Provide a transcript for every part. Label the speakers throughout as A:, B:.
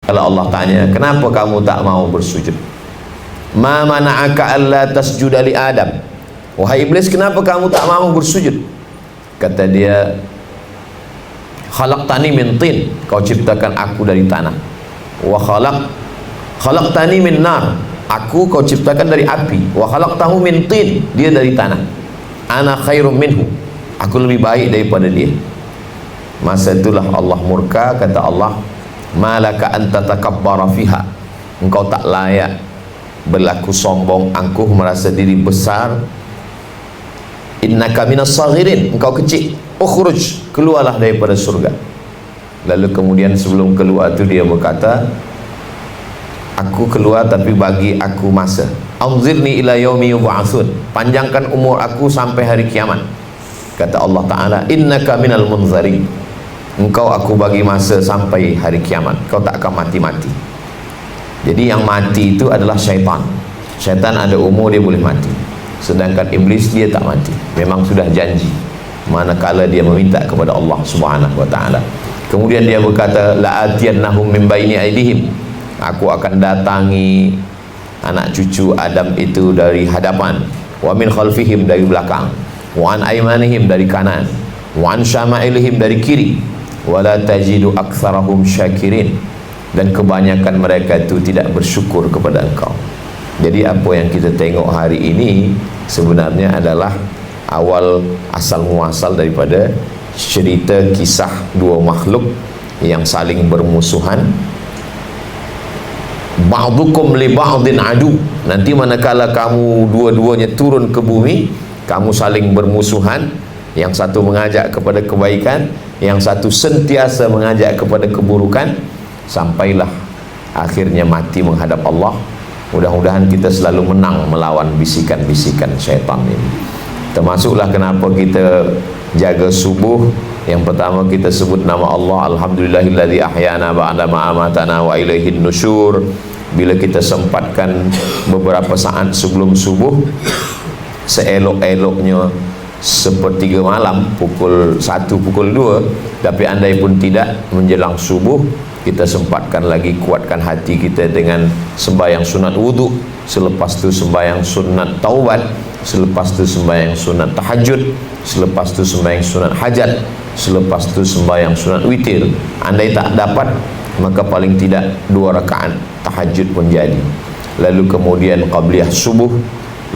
A: Kalau Allah tanya, kenapa kamu tak mau bersujud? Ma mana'aka alla tasjuda li Adam. Wahai iblis, kenapa kamu tak mau bersujud? Kata dia, khalaqtani min tin, kau ciptakan aku dari tanah. Wa khalaqtani min nar, aku kau ciptakan dari api. Wa khalaqtahu min tin, dia dari tanah. Ana khairum minhu, aku lebih baik daripada dia. Masa itulah Allah murka, kata Allah, malaka anta takabbara fiha, engkau tak layak berlaku sombong, angkuh, merasa diri besar. Innaka minas saghirin, engkau kecil. Ukhruj, keluarlah daripada surga. Lalu kemudian sebelum keluar itu dia berkata, aku keluar tapi bagi aku masa. Anzirni ila yaumi yub'atsun, panjangkan umur aku sampai hari kiamat. Kata Allah Ta'ala, innaka minal munzarin, engkau aku bagi masa sampai hari kiamat, kau tak akan mati-mati. Jadi yang mati itu adalah syaitan. Syaitan ada umur dia boleh mati, sedangkan iblis dia tak mati. Memang sudah janji manakala dia meminta kepada Allah Subhanahu wa Ta'ala. Kemudian dia berkata, la'atiyannahum min baini aidihim, aku akan datangi anak cucu Adam itu dari hadapan, wa min khalfihim, dari belakang, wa an aymanihim, dari kanan, wa an syama'ilihim, dari kiri, wa la tajidu aktsarahum syakirin, dan kebanyakan mereka itu tidak bersyukur kepada engkau. Jadi apa yang kita tengok hari ini sebenarnya adalah awal asal muasal daripada cerita kisah dua makhluk yang saling bermusuhan. Ba'dukum li ba'din adu, nanti manakala kamu dua-duanya turun ke bumi, kamu saling bermusuhan. Yang satu mengajak kepada kebaikan, yang satu sentiasa mengajak kepada keburukan, sampailah akhirnya mati menghadap Allah. Mudah-mudahan kita selalu menang melawan bisikan-bisikan syaitan ini. Termasuklah kenapa kita jaga subuh. Yang pertama kita sebut nama Allah, alhamdulillahilladzi ahyana ba'da ma amatana wa ilaihin nusyur. Bila kita sempatkan beberapa saat sebelum subuh, seelok-eloknya sepertiga malam, pukul 1, pukul 2, tapi andai pun tidak, menjelang subuh kita sempatkan lagi kuatkan hati kita dengan sembahyang sunat wudu, selepas tu sembahyang sunat taubat, selepas tu sembahyang sunat tahajud, selepas tu sembahyang sunat hajat, selepas tu sembahyang sunat witir. Andai tak dapat, maka paling tidak 2 rakaat tahajud pun jadi. Lalu kemudian qabliyah subuh,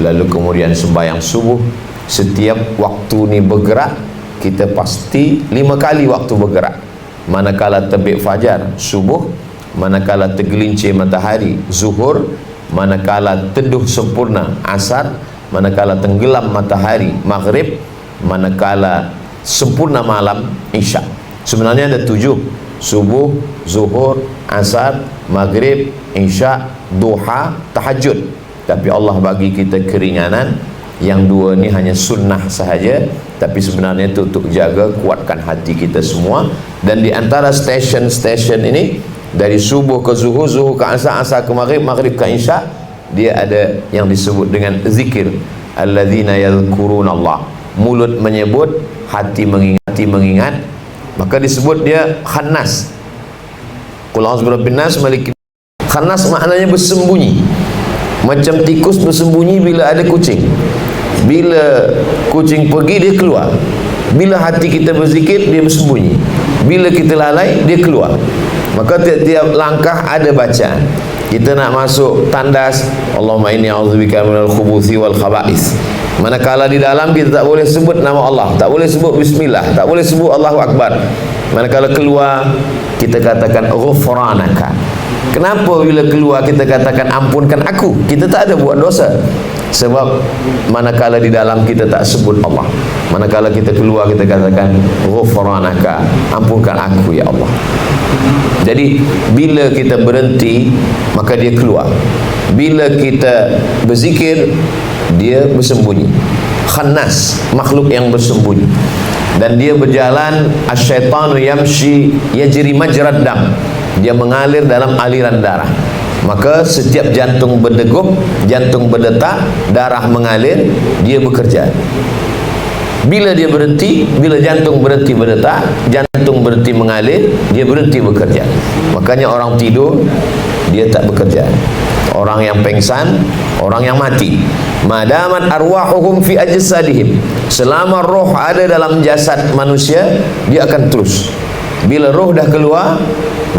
A: lalu kemudian sembahyang subuh. Setiap waktu ni bergerak, kita pasti 5 kali waktu bergerak. Manakala terbit fajar, subuh; manakala tergelincir matahari, zuhur; manakala teduh sempurna, asar; manakala tenggelam matahari, maghrib; manakala sempurna malam, isya. Sebenarnya ada 7: subuh, zuhur, asar, maghrib, isya, duha, tahajud. Tapi Allah bagi kita keringanan. Yang 2 ni hanya sunnah sahaja, tapi sebenarnya itu untuk jaga, kuatkan hati kita semua. Dan di antara stesen-stesen ini, dari subuh ke zuhur, zuhur ke asar, asar ke maghrib, maghrib ke isya, dia ada yang disebut dengan zikir. Alladzina yadhkuruna Allah, mulut menyebut, hati mengingat, maka disebut dia khannas. Qul a'udzu birabbin nas, malikin. Khannas maknanya bersembunyi, macam tikus bersembunyi bila ada kucing. Bila kucing pergi, dia keluar. Bila hati kita berzikir, dia bersembunyi. Bila kita lalai, dia keluar. Maka tiap-tiap langkah ada bacaan. Kita nak masuk tandas, Allahumma inni a'udzubika minal khubuthi wal khaba'is. Manakala di dalam, kita tak boleh sebut nama Allah, tak boleh sebut bismillah, tak boleh sebut Allahu Akbar. Manakala keluar, kita katakan ghufranaka. Kenapa bila keluar kita katakan ampunkan aku? Kita tak ada buat dosa. Sebab manakala di dalam kita tak sebut Allah, manakala kita keluar kita katakan ghufranaka, ampunkan aku ya Allah. Jadi bila kita berhenti, maka dia keluar. Bila kita berzikir, dia bersembunyi. Khannas, makhluk yang bersembunyi. Dan dia berjalan, asyaitanu yamshi yajri majrad dam, dia mengalir dalam aliran darah. Maka setiap jantung berdegup, jantung berdetak, darah mengalir, dia bekerja. Bila dia berhenti, bila jantung berhenti berdetak, jantung berhenti mengalir, dia berhenti bekerja. Makanya orang tidur, dia tak bekerja. Orang yang pengsan, orang yang mati. Madamat arwahuhum fi ajsadihim. Selama roh ada dalam jasad manusia, dia akan terus. Bila roh dah keluar,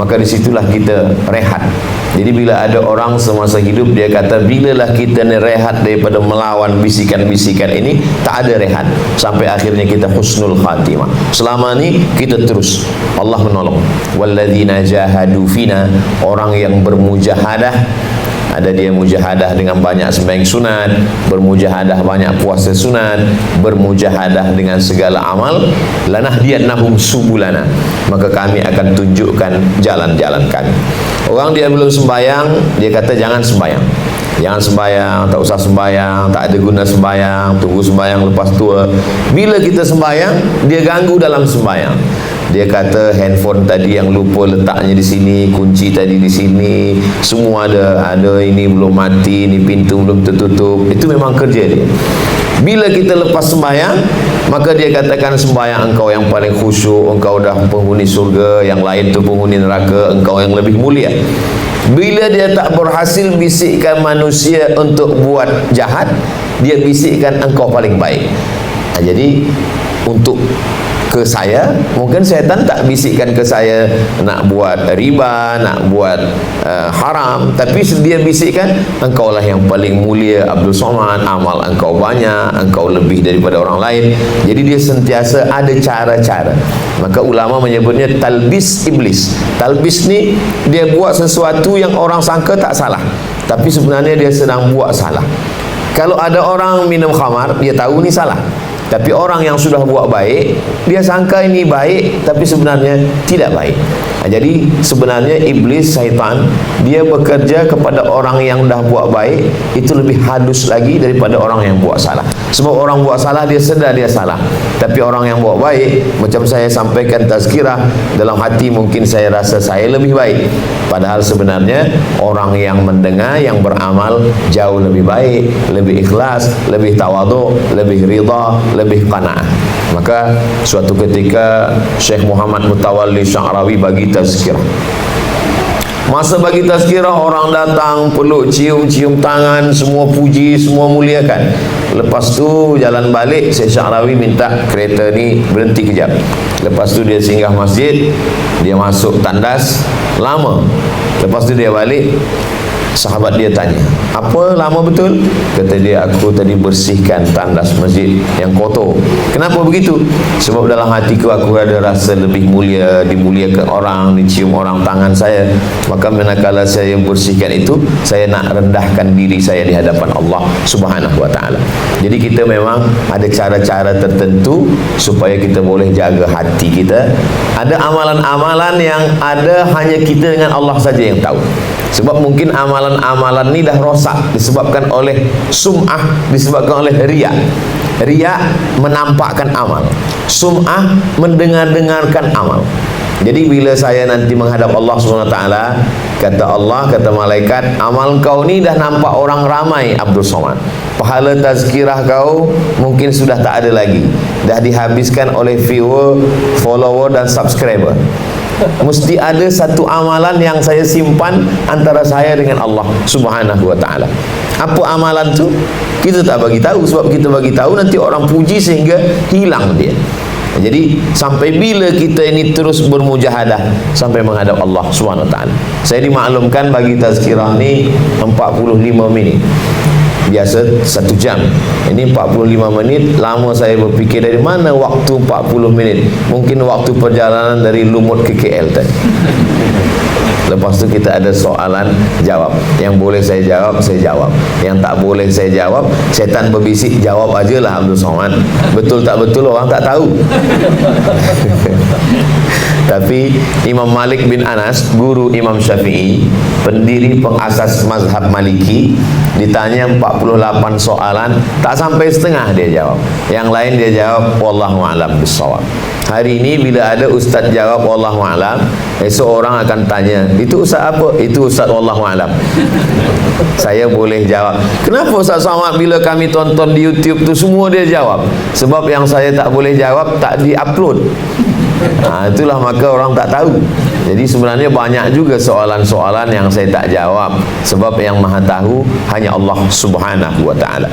A: maka disitulah kita rehat. Jadi bila ada orang semasa hidup, dia kata, bilalah kita ni rehat daripada melawan bisikan-bisikan ini, tak ada rehat sampai akhirnya kita husnul khatimah. Selama ni kita terus, Allah menolong. Walladzina jahadu fina, orang yang bermujahadah. Ada dia mujahadah dengan banyak sembahyang sunat, bermujahadah banyak puasa sunat, bermujahadah dengan segala amal, lanahdiyannahum subulana, maka kami akan tunjukkan jalan-jalan kami. Orang dia belum sembahyang, dia kata jangan sembahyang. Jangan sembahyang, tak usah sembahyang, tak ada guna sembahyang, tunggu sembahyang lepas tua. Bila kita sembahyang, dia ganggu dalam sembahyang. Dia kata handphone tadi yang lupa letaknya di sini, kunci tadi di sini, semua ada ini belum mati, ini pintu belum tertutup. Itu memang kerja dia. Bila kita lepas sembahyang, maka dia katakan sembahyang engkau yang paling khusyuk, engkau dah penghuni surga, yang lain tu penghuni neraka, engkau yang lebih mulia. Bila dia tak berhasil bisikkan manusia untuk buat jahat, dia bisikkan engkau paling baik. Jadi untuk ke saya, mungkin syaitan tak bisikkan ke saya nak buat riba, nak buat haram, tapi dia bisikkan engkaulah yang paling mulia Abdul Somad, amal engkau banyak, engkau lebih daripada orang lain. Jadi dia sentiasa ada cara-cara. Maka ulama menyebutnya talbis iblis. Talbis ni dia buat sesuatu yang orang sangka tak salah, tapi sebenarnya dia sedang buat salah. Kalau ada orang minum khamar, dia tahu ni salah, tapi orang yang sudah buat baik, dia sangka ini baik, tapi sebenarnya tidak baik. Jadi sebenarnya iblis, syaitan, dia bekerja kepada orang yang dah buat baik, itu lebih halus lagi daripada orang yang buat salah. Sebab orang buat salah, dia sedar dia salah. Tapi orang yang buat baik, macam saya sampaikan tazkirah, dalam hati mungkin saya rasa saya lebih baik. Padahal sebenarnya orang yang mendengar, yang beramal jauh lebih baik, lebih ikhlas, lebih tawaduk, lebih ridha, lebih qanaah. Maka suatu ketika Syekh Muhammad Mutawalli Sya'rawi bagi tazkirah. Masa bagi tazkirah, orang datang peluk, cium tangan, semua puji, semua muliakan. Lepas tu jalan balik, Syekh Sya'rawi minta kereta ni berhenti kejap. Lepas tu dia singgah masjid, dia masuk tandas, lama. Lepas tu dia balik, sahabat dia tanya, apa lama betul? Kata dia, aku tadi bersihkan tandas masjid yang kotor. Kenapa begitu? Sebab dalam hatiku aku ada rasa lebih mulia, dimuliakan orang, dicium orang tangan saya. Maka manakala saya bersihkan itu, saya nak rendahkan diri saya di hadapan Allah Subhanahu wa ta'ala. Jadi kita memang ada cara-cara tertentu supaya kita boleh jaga hati kita. Ada amalan-amalan yang ada hanya kita dengan Allah saja yang tahu. Sebab mungkin amalan-amalan ni dah rosak disebabkan oleh sum'ah, disebabkan oleh riya. Riya menampakkan amal, sum'ah mendengar-dengarkan amal. Jadi bila saya nanti menghadap Allah SWT, kata Allah, kata malaikat, amal kau ni dah nampak orang ramai Abdul Somad. Pahala tazkirah kau mungkin sudah tak ada lagi, dah dihabiskan oleh viewer, follower dan subscriber. Mesti ada satu amalan yang saya simpan antara saya dengan Allah Subhanahu wa ta'ala. Apa amalan tu? Kita tak bagi tahu, sebab kita bagi tahu nanti orang puji sehingga hilang dia. Jadi sampai bila kita ini terus bermujahadah sampai menghadap Allah Subhanahu wa ta'ala. Saya dimaklumkan bagi tazkirah ni 45 minit. Biasa 1 jam. Ini 45 menit. Lama saya berfikir, dari mana waktu 40 menit? Mungkin waktu perjalanan dari Lumut ke KL tadi. Lepas tu kita ada soalan jawab. Yang boleh saya jawab, saya jawab. Yang tak boleh saya jawab, syaitan berbisik, jawab ajalah Abdul Somad. Betul tak betul orang tak tahu. Tapi Imam Malik bin Anas, guru Imam Syafi'i, pendiri pengasas mazhab Maliki, ditanya 48 soalan, tak sampai setengah dia jawab. Yang lain dia jawab wallahu a'lam bissawab. Hari ini bila ada ustaz jawab wallahu a'lam, esok orang akan tanya, itu ustaz apa? Itu ustaz wallahu a'lam. Saya boleh jawab. Kenapa Ustaz Somad bila kami tonton di YouTube tu semua dia jawab? Sebab yang saya tak boleh jawab tak di-upload. Itulah maka orang tak tahu. Jadi sebenarnya banyak juga soalan-soalan yang saya tak jawab, sebab yang maha tahu hanya Allah Subhanahu wa ta'ala.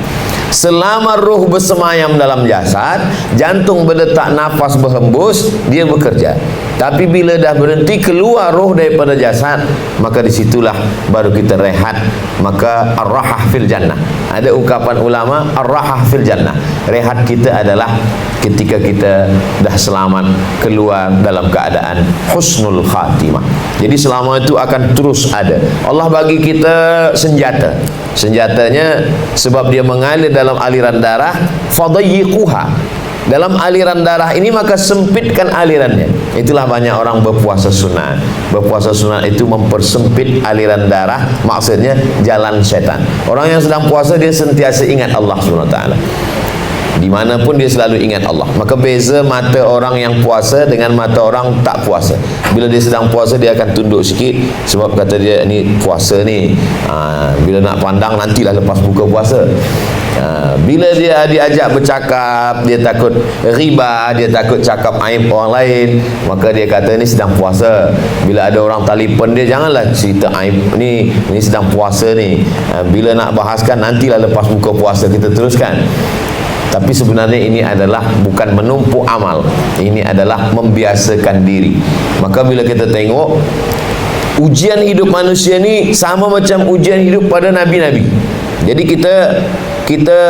A: Selama ruh bersemayam dalam jasad, jantung berdetak, nafas berhembus, dia bekerja. Tapi bila dah berhenti keluar roh daripada jasad, maka disitulah baru kita rehat. Maka ar-rahah fil jannah. Ada ungkapan ulama, ar-rahah fil jannah. Rehat kita adalah ketika kita dah selamat keluar dalam keadaan husnul khatimah. Jadi selama itu akan terus ada. Allah bagi kita senjata. Senjatanya sebab dia mengalir dalam aliran darah, fadayyiquha. Dalam aliran darah ini maka sempitkan alirannya. Itulah banyak orang berpuasa sunat. Berpuasa sunat itu mempersempit aliran darah, maksudnya jalan setan. Orang yang sedang puasa dia sentiasa ingat Allah SWT. Dimanapun dia selalu ingat Allah. Maka beza mata orang yang puasa dengan mata orang tak puasa. Bila dia sedang puasa dia akan tunduk sikit, sebab kata dia ni puasa ni, bila nak pandang nantilah lepas buka puasa. Bila dia diajak bercakap, dia takut riba, dia takut cakap aib orang lain, maka dia kata ni sedang puasa. Bila ada orang telefon dia, janganlah cerita aib ni sedang puasa ni. Bila nak bahaskan nantilah lepas buka puasa kita teruskan. Tapi sebenarnya ini adalah bukan menumpuk amal, ini adalah membiasakan diri. Maka bila kita tengok ujian hidup manusia ni sama macam ujian hidup pada nabi-nabi. Jadi kita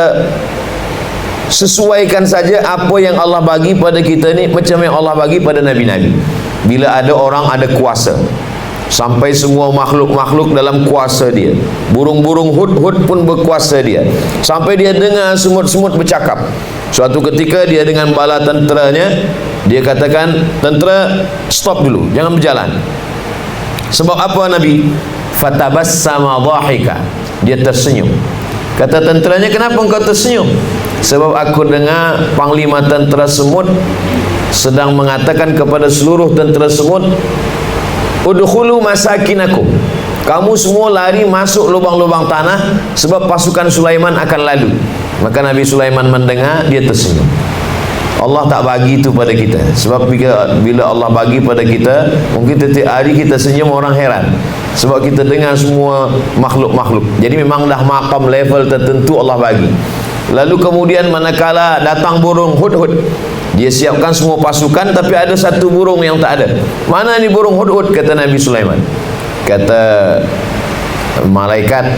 A: sesuaikan saja apa yang Allah bagi pada kita ni macam yang Allah bagi pada nabi-nabi. Bila ada orang ada kuasa, sampai semua makhluk-makhluk dalam kuasa dia. Burung-burung hud-hud pun berkuasa dia. Sampai dia dengar semut-semut bercakap. Suatu ketika dia dengan bala tenteranya, dia katakan, tentera stop dulu, jangan berjalan. Sebab apa Nabi? Fatabassama dhahika. Dia tersenyum. Kata tenteranya, kenapa engkau tersenyum? Sebab aku dengar panglima tentera semut sedang mengatakan kepada seluruh tentera semut, udkhulu masakinakum. Kamu semua lari masuk lubang-lubang tanah, sebab pasukan Sulaiman akan lalu. Maka Nabi Sulaiman mendengar, dia tersenyum. Allah tak bagi itu pada kita. Sebab bila Allah bagi pada kita, mungkin setiap hari kita senyum, orang heran. Sebab kita dengar semua makhluk-makhluk. Jadi memang dah maqam level tertentu Allah bagi. Lalu kemudian manakala datang burung hud-hud, dia siapkan semua pasukan, tapi ada satu burung yang tak ada. Mana ni burung hud-hud? Kata Nabi Sulaiman. Kata malaikat,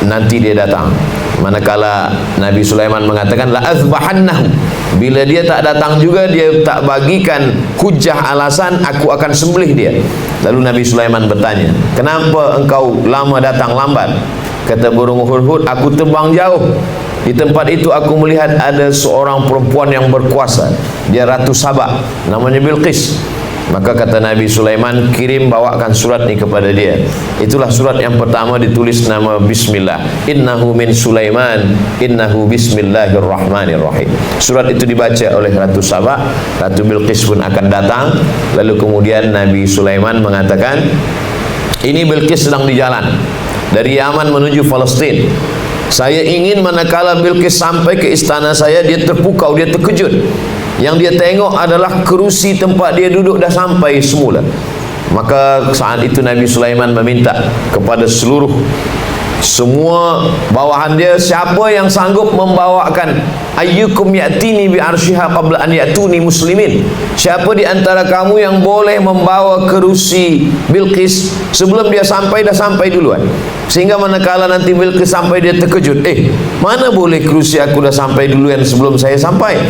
A: nanti dia datang. Manakala Nabi Sulaiman mengatakan la azbahannahu, bila dia tak datang juga, dia tak bagikan hujah alasan, aku akan sembelih dia. Lalu Nabi Sulaiman bertanya, kenapa engkau lama datang, lambat? Kata burung hud-hud, aku terbang jauh. Di tempat itu aku melihat ada seorang perempuan yang berkuasa. Dia Ratu Sabah, namanya Bilqis. Maka kata Nabi Sulaiman, kirim bawakan surat ni kepada dia. Itulah surat yang pertama ditulis nama Bismillah. Innahu min Sulaiman, innahu bismillahirrahmanirrahim. Surat itu dibaca oleh Ratu Sabah. Ratu Bilqis pun akan datang. Lalu kemudian Nabi Sulaiman mengatakan, ini Bilqis sedang di jalan dari Yaman menuju Palestin. Saya ingin manakala Bilqis sampai ke istana saya, dia terpukau, dia terkejut. Yang dia tengok adalah kerusi tempat dia duduk dah sampai semula. Maka saat itu Nabi Sulaiman meminta kepada semua bawahan dia, siapa yang sanggup membawakan ayyukum ya'tini bi arsyiha qabla an ya'tuni muslimin, siapa di antara kamu yang boleh membawa kerusi Bilqis sebelum dia sampai, dah sampai duluan, sehingga manakala nanti Bilqis sampai dia terkejut, mana boleh kerusi aku dah sampai duluan sebelum saya sampai.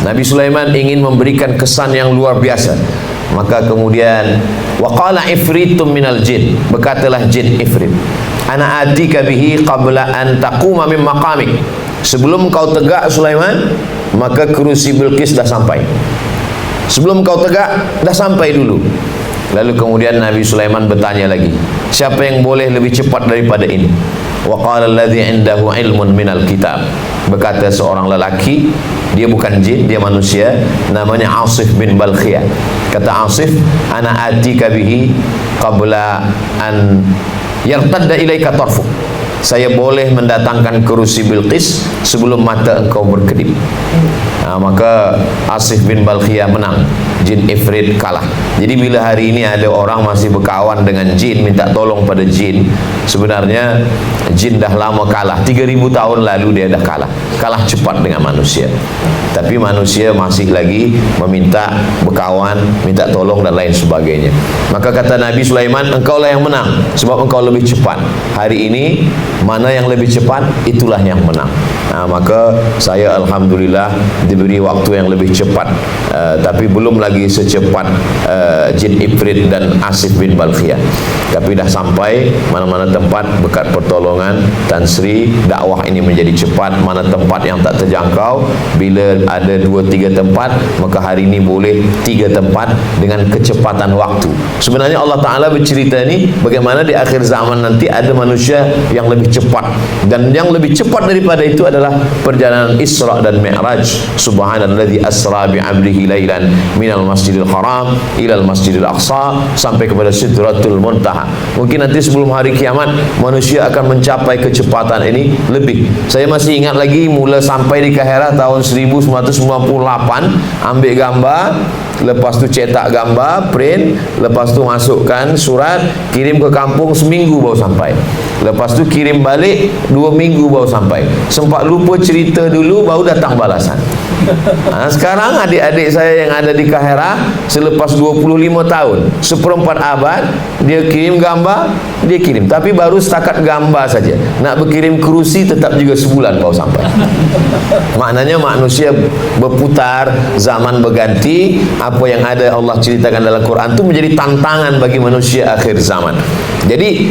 A: Nabi Sulaiman ingin memberikan kesan yang luar biasa. Maka kemudian waqala ifritum minal jin, berkatalah jin ifrit, ana atika bihi qabla an taquma min maqamik, sebelum kau tegak Sulaiman, maka kerusi Bilqis dah sampai. Sebelum kau tegak, dah sampai dulu. Lalu kemudian Nabi Sulaiman bertanya lagi, siapa yang boleh lebih cepat daripada ini? Wa qala alladhi indahu ilmun minal kitab. Berkata seorang lelaki, dia bukan jin, dia manusia, namanya Asif bin Balkhiyah. Kata Asif, ana atika bihi qabla an yartadda ilaika tarfuk. Saya boleh mendatangkan kerusi Bilqis sebelum mata engkau berkedip. Maka Asif bin Balkhiyah menang, jin Ifrit kalah. Jadi bila hari ini ada orang masih berkawan dengan jin, minta tolong pada jin, sebenarnya jin dah lama kalah. 3000 tahun lalu dia dah kalah cepat dengan manusia. Tapi manusia masih lagi meminta berkawan, minta tolong dan lain sebagainya. Maka kata Nabi Sulaiman, engkaulah yang menang sebab engkau lebih cepat. Hari ini mana yang lebih cepat, itulah yang menang. Maka saya alhamdulillah diberi waktu yang lebih cepat, tapi belum lagi secepat jin Ifrit dan Asif bin Balkhiyah. Tapi dah sampai mana-mana tempat berkat pertolongan Tan Sri, dakwah ini menjadi cepat. Mana tempat yang tak terjangkau, bila ada 2-3 tempat, maka hari ini boleh 3 tempat dengan kecepatan waktu. Sebenarnya Allah Ta'ala bercerita ni bagaimana di akhir zaman nanti ada manusia yang lebih cepat, dan yang lebih cepat daripada itu adalah perjalanan Isra dan Mi'raj. Subhanalladzi asra bi'abdihi lailan minal masjidil haram ilal masjidil aqsa, sampai kepada Sidratul Muntaha. Mungkin nanti sebelum hari kiamat manusia akan mencapai kecepatan ini lebih. Saya masih ingat lagi mula sampai di Kahira tahun 1998, ambil gambar, lepas tu cetak gambar, print, lepas tu masukkan surat, kirim ke kampung, seminggu baru sampai. Lepas tu kirim balik, 2 minggu baru sampai. Sempat lupa cerita dulu, baru datang balasan. Sekarang adik-adik saya yang ada di Kahira, selepas 25 tahun, 1/4 abad, dia kirim gambar, dia kirim. Tapi baru setakat gambar saja. Nak berkirim kerusi tetap juga sebulan baru sampai. Maknanya manusia berputar, zaman berganti. Apa yang ada Allah ceritakan dalam Quran itu menjadi tantangan bagi manusia akhir zaman. Jadi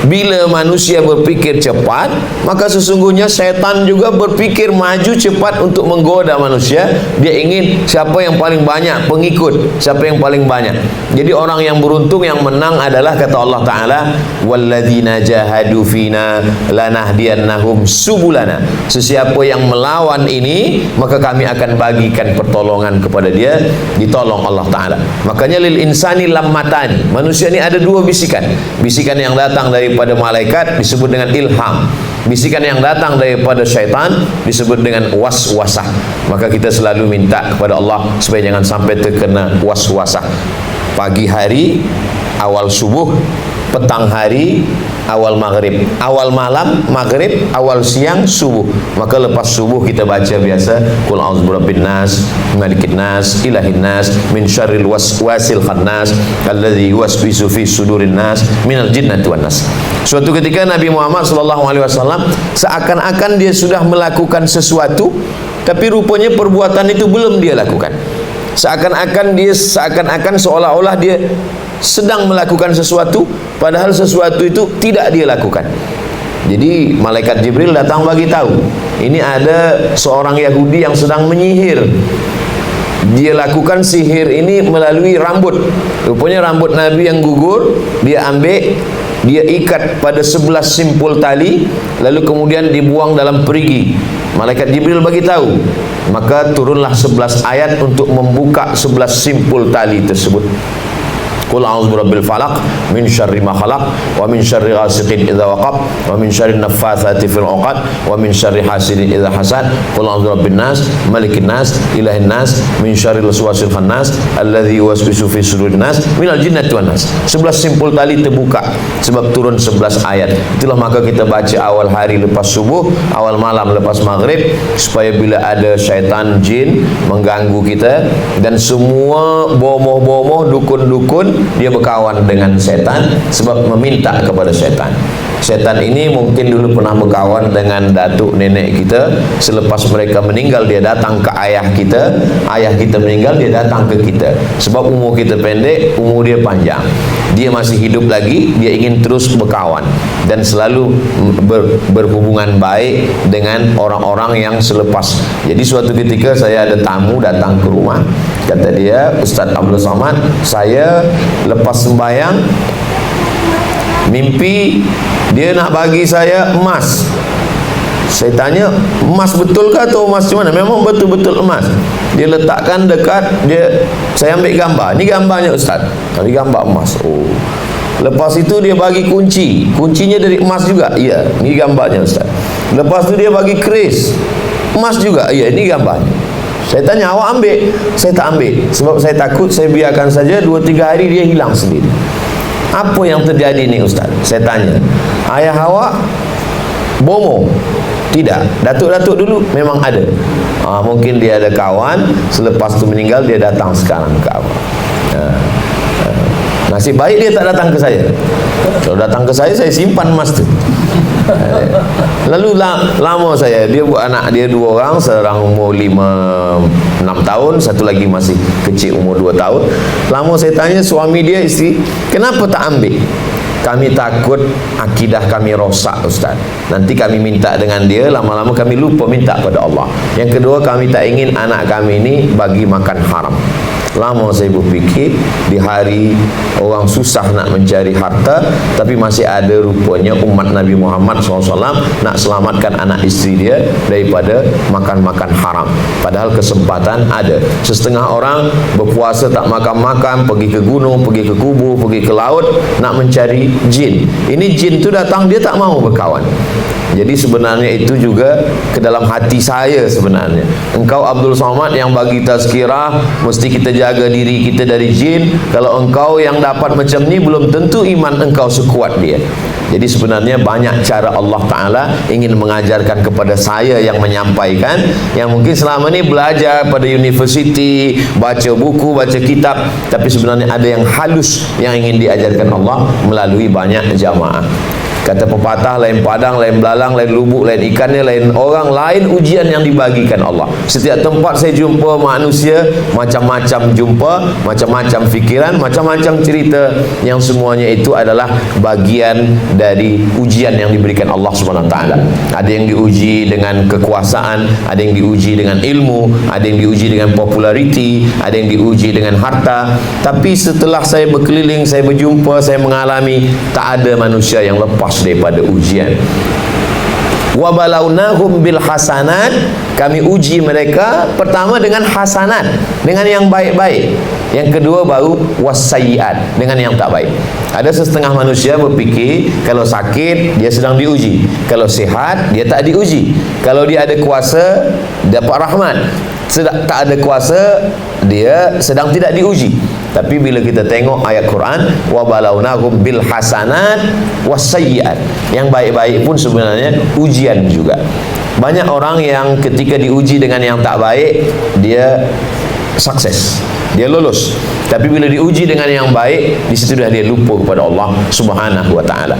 A: bila manusia berpikir cepat, maka sesungguhnya syaitan juga berpikir maju cepat untuk menggoda manusia. Dia ingin siapa yang paling banyak pengikut, siapa yang paling banyak. Jadi orang yang beruntung, yang menang adalah, kata Allah Ta'ala, walladzina jahadu fina lanahdiyannahum subulana. Sesiapa yang melawan ini, maka kami akan bagikan pertolongan kepada dia, ditolong Allah Ta'ala. Makanya lil insani lammatani, manusia ini ada 2 bisikan. Bisikan yang datang daripada malaikat disebut dengan ilham, bisikan yang datang daripada syaitan disebut dengan waswasah. Maka kita selalu minta kepada Allah supaya jangan sampai terkena waswasah. Pagi hari, awal subuh, petang hari, awal maghrib, awal malam, maghrib, awal siang, subuh. Maka lepas subuh kita baca biasa, qul a'udzu birabbin nas, malikin nas, ilahin nas, min syarril waswasil khannas, alladzi yuwaswisu fi sudurin nas, minal jinnati wan nas. Suatu ketika Nabi Muhammad SAW seakan-akan dia sudah melakukan sesuatu, tapi rupanya perbuatan itu belum dia lakukan. Seakan-akan seolah-olah dia sedang melakukan sesuatu, padahal sesuatu itu tidak dia lakukan. Jadi malaikat Jibril datang bagi tahu, ini ada seorang Yahudi yang sedang menyihir. Dia lakukan sihir ini melalui rambut. Rupanya rambut Nabi yang gugur, dia ambil, dia ikat pada 11 simpul tali, lalu kemudian dibuang dalam perigi. Malaikat Jibril bagi tahu, maka turunlah 11 ayat untuk membuka 11 simpul tali tersebut. Qul a'udzu birabbil falaq min syarri ma khalaq wa min syarri ghasiqin idza waqab wa min syarri naffatsati fil 'uqad wa min syarri hasidin idza hasad. Qul a'udzu birabbin nas, malikin nas, ilahin nas, min syarril waswasil khannas, alladzi yuwaswisu fi sudurin nas, minal jinnati wan nas. 11 simpul tali terbuka sebab turun 11 ayat. Itulah maka kita baca awal hari lepas subuh, awal malam lepas maghrib, supaya bila ada syaitan jin mengganggu kita, dan semua bomoh-bomoh, dukun-dukun, dia berkawan dengan setan sebab meminta kepada setan. Setan ini mungkin dulu pernah berkawan dengan datuk nenek kita. Selepas mereka meninggal, dia datang ke ayah kita. Ayah kita meninggal, dia datang ke kita. Sebab umur kita pendek, umur dia panjang. Dia masih hidup lagi, dia ingin terus berkawan dan selalu berhubungan baik dengan orang-orang yang selepas. Jadi suatu ketika saya ada tamu datang ke rumah. Kata dia, Ustaz Abdul Somad, saya lepas sembahyang mimpi dia nak bagi saya emas. Saya tanya, emas betul ke atau emas macam mana? Memang betul-betul emas. Dia letakkan dekat dia. Saya ambil gambar. Ni gambarnya Ustaz. Ini gambar emas. Oh. Lepas itu dia bagi kunci. Kuncinya dari emas juga. Ya, ni gambarnya Ustaz. Lepas tu dia bagi keris. Emas juga. Ya, ini gambarnya. Saya tanya, awak ambil? Saya tak ambil. Sebab saya takut, saya biarkan saja 2-3 hari dia hilang sendiri. Apa yang terjadi ni Ustaz? Saya tanya. Ayah awak bomo? Tidak. Datuk-datuk dulu memang ada. Mungkin dia ada kawan, selepas tu meninggal dia datang sekarang ke awak. Nasib baik dia tak datang ke saya. Kalau datang ke saya simpan emas tu. Lalu lama saya, dia buat anak dia 2 orang, seorang umur 5-6 tahun, satu lagi masih kecil umur 2 tahun. Lama saya tanya suami dia, isteri, kenapa tak ambil? Kami takut akidah kami rosak Ustaz. Nanti kami minta dengan dia, lama-lama kami lupa minta pada Allah. Yang kedua, kami tak ingin anak kami ini bagi makan haram. Lama saya berfikir, di hari orang susah nak mencari harta, tapi masih ada rupanya umat Nabi Muhammad SAW nak selamatkan anak isteri dia daripada makan-makan haram. Padahal kesempatan ada. Setengah orang berpuasa tak makan-makan, pergi ke gunung, pergi ke kubur, pergi ke laut, nak mencari jin. Ini jin tu datang, dia tak mau berkawan. Jadi sebenarnya itu juga ke dalam hati saya sebenarnya. Engkau Abdul Somad yang bagi tazkirah, mesti kita jaga diri kita dari jin. Kalau engkau yang dapat macam ni, belum tentu iman engkau sekuat dia. Jadi sebenarnya banyak cara Allah Ta'ala ingin mengajarkan kepada saya yang menyampaikan, yang mungkin selama ni belajar pada universiti, baca buku, baca kitab, tapi sebenarnya ada yang halus yang ingin diajarkan Allah melalui banyak jamaah. Kata pepatah, lain padang, lain belalang, lain lubuk, lain ikannya, lain orang, lain ujian yang dibagikan Allah. Setiap tempat saya jumpa manusia, macam-macam jumpa, macam-macam fikiran, macam-macam cerita, yang semuanya itu adalah bagian dari ujian yang diberikan Allah SWT. Ada yang diuji dengan kekuasaan, ada yang diuji dengan ilmu, ada yang diuji dengan populariti, ada yang diuji dengan harta. Tapi setelah saya berkeliling, saya berjumpa, saya mengalami, tak ada manusia yang lepas daripada ujian. Wa balawnahum bil hasanat, kami uji mereka pertama dengan hasanat, dengan yang baik-baik. Yang kedua baru wasayyiat, dengan yang tak baik. Ada setengah manusia berfikir kalau sakit dia sedang diuji, kalau sihat dia tak diuji, kalau dia ada kuasa dapat rahmat, tak ada kuasa dia sedang tidak diuji. Tapi bila kita tengok ayat Quran, wa balawnahum bil hasanat wasayyiat, yang baik-baik pun sebenarnya ujian juga. Banyak orang yang ketika diuji dengan yang tak baik, dia sukses, dia lulus. Tapi bila diuji dengan yang baik, di situ dah dia lupa kepada Allah Subhanahu wa taala.